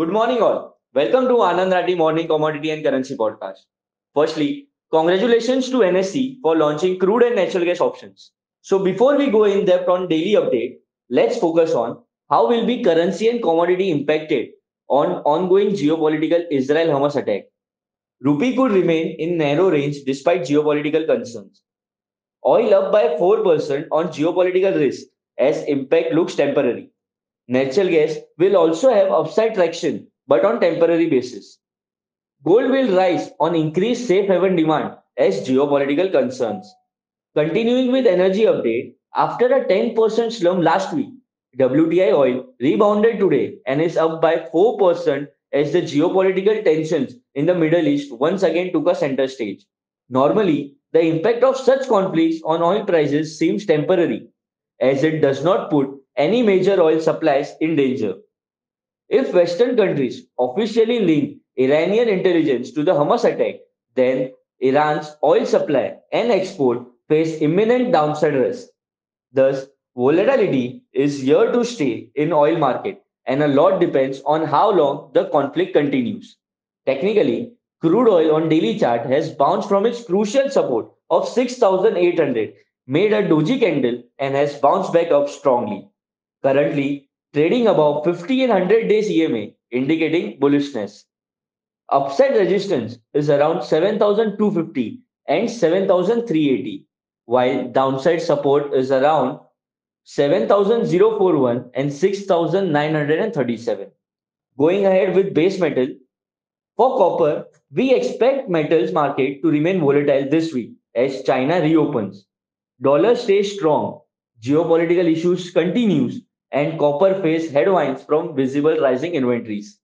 Good morning, all. Welcome to Anand Rathi Morning Commodity and Currency Podcast. Firstly, congratulations to NSE for launching crude and natural gas options. So, before we go in depth on daily update, let's focus on how will be currency and commodity impacted on ongoing geopolitical Israel-Hamas attack. Rupee could remain in narrow range despite geopolitical concerns. Oil up by 4% on geopolitical risk as impact looks temporary. Natural gas will also have upside traction, but on temporary basis. Gold will rise on increased safe haven demand as geopolitical concerns. Continuing with energy update, after a 10% slump last week, WTI oil rebounded today and is up by 4% as the geopolitical tensions in the Middle East once again took a center stage. Normally, the impact of such conflicts on oil prices seems temporary, as it does not put any major oil supplies in danger. If Western countries officially link Iranian intelligence to the Hamas attack, then Iran's oil supply and export face imminent downside risk. Thus, volatility is here to stay in oil market and a lot depends on how long the conflict continues. Technically, crude oil on daily chart has bounced from its crucial support of 6,800, made a doji candle and has bounced back up strongly. Currently trading above 50 and 100 days EMA indicating bullishness. Upside resistance is around 7,250 and 7,380, while downside support is around 7,041 and 6,937. Going ahead with base metal, for copper, we expect metals market to remain volatile this week as China reopens. Dollar stays strong, geopolitical issues continues, and copper face headwinds from visible rising inventories.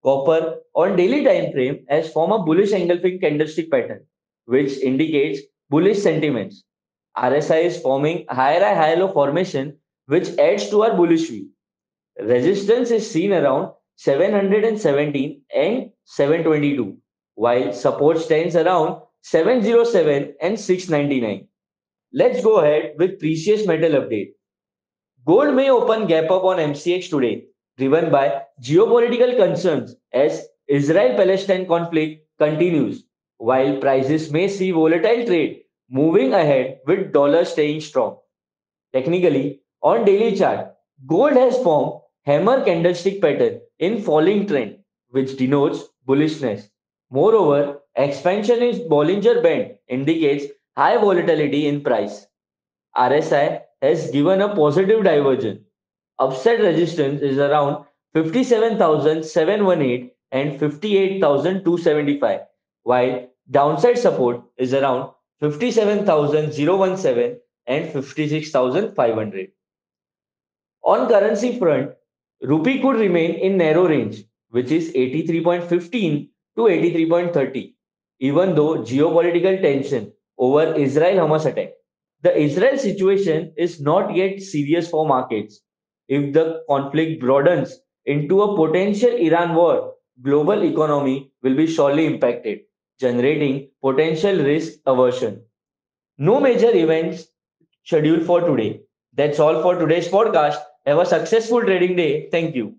Copper on daily time frame has formed a bullish engulfing candlestick pattern, which indicates bullish sentiments. RSI is forming higher high high low formation, which adds to our bullish view. Resistance is seen around 717 and 722, while support stands around 707 and 699. Let's go ahead with precious metal update. Gold may open gap up on MCX today, driven by geopolitical concerns as Israel-Palestine conflict continues, while prices may see volatile trade moving ahead with dollar staying strong. Technically, on daily chart, gold has formed hammer candlestick pattern in falling trend, which denotes bullishness. Moreover, expansion in Bollinger Band indicates high volatility in price. RSI has given a positive divergence. Upside resistance is around 57,718 and 58,275, while downside support is around 57,017 and 56,500. On currency front, rupee could remain in narrow range, which is 83.15 to 83.30, even though geopolitical tension over Israel-Hamas attack. The Israel situation is not yet serious for markets. If the conflict broadens into a potential Iran war, global economy will be surely impacted, generating potential risk aversion. No major events scheduled for today. That's all for today's podcast. Have a successful trading day. Thank you.